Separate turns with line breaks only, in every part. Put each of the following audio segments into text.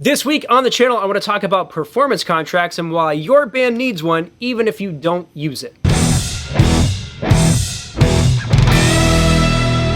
This week on the channel, I want to talk about performance contracts and why your band needs one even if you don't use it.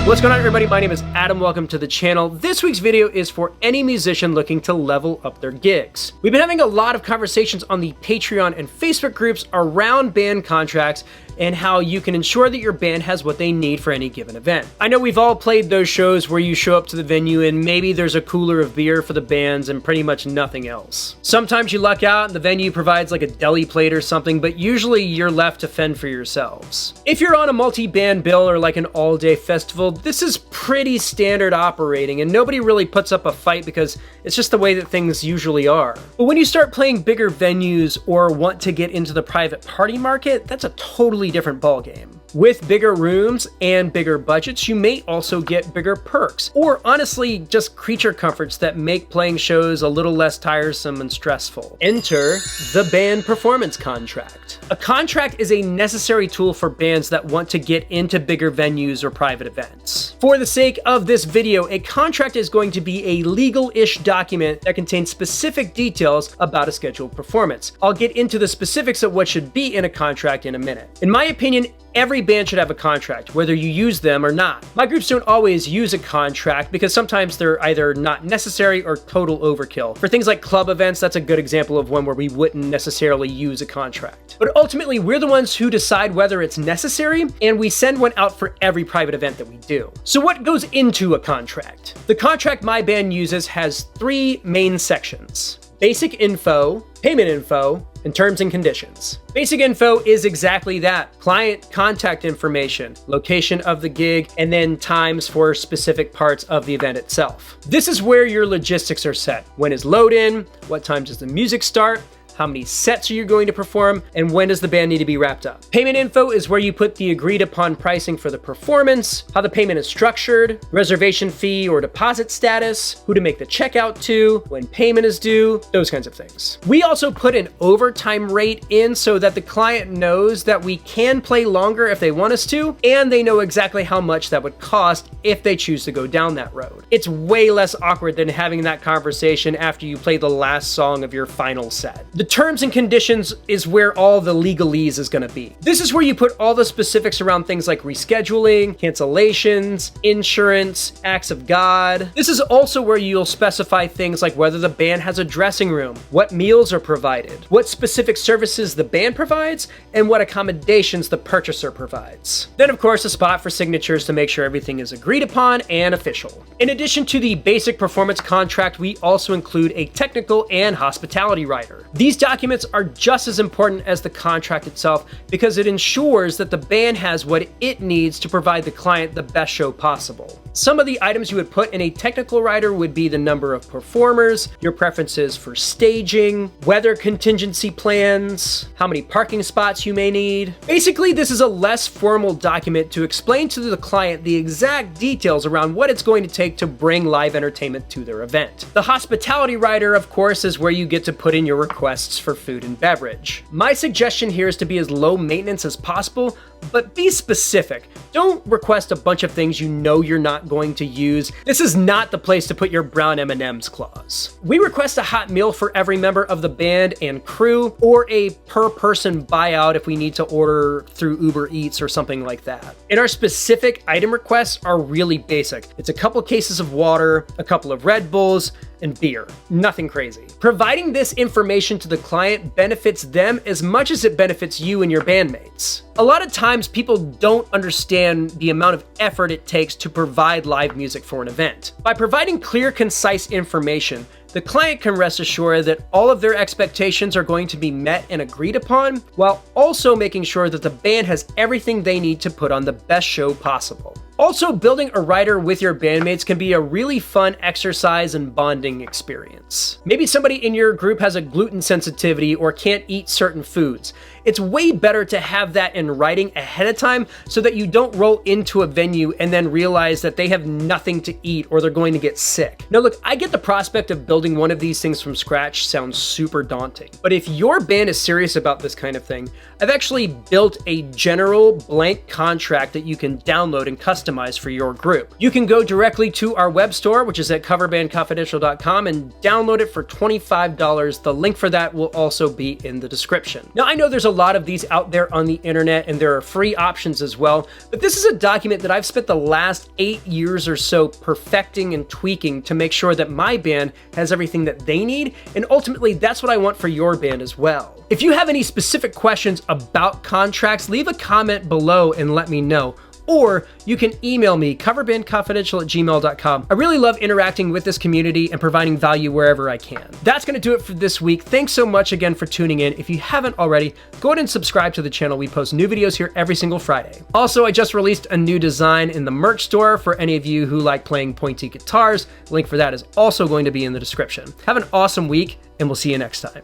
What's going on, everybody? My name is Adam. Welcome to the channel. This week's video is for any musician looking to level up their gigs. We've been having a lot of conversations on the Patreon and Facebook groups around band contracts and how you can ensure that your band has what they need for any given event. I know we've all played those shows where you show up to the venue and maybe there's a cooler of beer for the bands and pretty much nothing else. Sometimes you luck out and the venue provides like a deli plate or something, but usually you're left to fend for yourselves. If you're on a multi-band bill or like an all-day festival, this is pretty standard operating and nobody really puts up a fight because it's just the way that things usually are. But when you start playing bigger venues or want to get into the private party market, that's a totally different ballgame. With bigger rooms and bigger budgets, you may also get bigger perks, or honestly, just creature comforts that make playing shows a little less tiresome and stressful. Enter the band performance contract. A contract is a necessary tool for bands that want to get into bigger venues or private events. For the sake of this video, a contract is going to be a legal-ish document that contains specific details about a scheduled performance. I'll get into the specifics of what should be in a contract in a minute. In my opinion, every band should have a contract, whether you use them or not. My groups don't always use a contract because sometimes they're either not necessary or total overkill. For things like club events, that's a good example of one where we wouldn't necessarily use a contract. But ultimately, we're the ones who decide whether it's necessary, and we send one out for every private event that we do. So what goes into a contract? The contract my band uses has three main sections: basic info, payment info, and terms and conditions. Basic info is exactly that: client contact information, location of the gig, and then times for specific parts of the event itself. This is where your logistics are set. When is load in? What time does the music start? How many sets are you going to perform, and when does the band need to be wrapped up? Payment info is where you put the agreed upon pricing for the performance, how the payment is structured, reservation fee or deposit status, who to make the check out to, when payment is due, those kinds of things. We also put an overtime rate in so that the client knows that we can play longer if they want us to, and they know exactly how much that would cost if they choose to go down that road. It's way less awkward than having that conversation after you play the last song of your final set. The terms and conditions is where all the legalese is going to be. This is where you put all the specifics around things like rescheduling, cancellations, insurance, acts of God. This is also where you'll specify things like whether the band has a dressing room, what meals are provided, what specific services the band provides, and what accommodations the purchaser provides. Then, of course, a spot for signatures to make sure everything is agreed upon and official. In addition to the basic performance contract, we also include a technical and hospitality rider. These documents are just as important as the contract itself because it ensures that the band has what it needs to provide the client the best show possible. Some of the items you would put in a technical rider would be the number of performers, your preferences for staging, weather contingency plans, how many parking spots you may need. Basically, this is a less formal document to explain to the client the exact details around what it's going to take to bring live entertainment to their event. The hospitality rider, of course, is where you get to put in your requests for food and beverage. My suggestion here is to be as low maintenance as possible, but be specific. Don't request a bunch of things you know you're not going to use. This is not the place to put your brown M&Ms clause. We request a hot meal for every member of the band and crew, or a per person buyout if we need to order through Uber Eats or something like that. And our specific item requests are really basic. It's a couple cases of water, a couple of Red Bulls, and beer. Nothing crazy. Providing this information to the client benefits them as much as it benefits you and your bandmates. A lot of times people don't understand the amount of effort it takes to provide live music for an event. By providing clear, concise information, the client can rest assured that all of their expectations are going to be met and agreed upon, while also making sure that the band has everything they need to put on the best show possible. Also, building a rider with your bandmates can be a really fun exercise and bonding experience. Maybe somebody in your group has a gluten sensitivity or can't eat certain foods. It's way better to have that in writing ahead of time so that you don't roll into a venue and then realize that they have nothing to eat or they're going to get sick. Now look, I get the prospect of building one of these things from scratch sounds super daunting, but if your band is serious about this kind of thing, I've actually built a general blank contract that you can download and customize customized for your group. You can go directly to our web store, which is at coverbandconfidential.com, and download it for $25. The link for that will also be in the description. Now, I know there's a lot of these out there on the internet, and there are free options as well, but this is a document that I've spent the last 8 years or so perfecting and tweaking to make sure that my band has everything that they need, and ultimately that's what I want for your band as well. If you have any specific questions about contracts, leave a comment below and let me know. Or you can email me, coverbandconfidential@gmail.com. I really love interacting with this community and providing value wherever I can. That's gonna do it for this week. Thanks so much again for tuning in. If you haven't already, go ahead and subscribe to the channel. We post new videos here every single Friday. Also, I just released a new design in the merch store for any of you who like playing pointy guitars. Link for that is also going to be in the description. Have an awesome week, and we'll see you next time.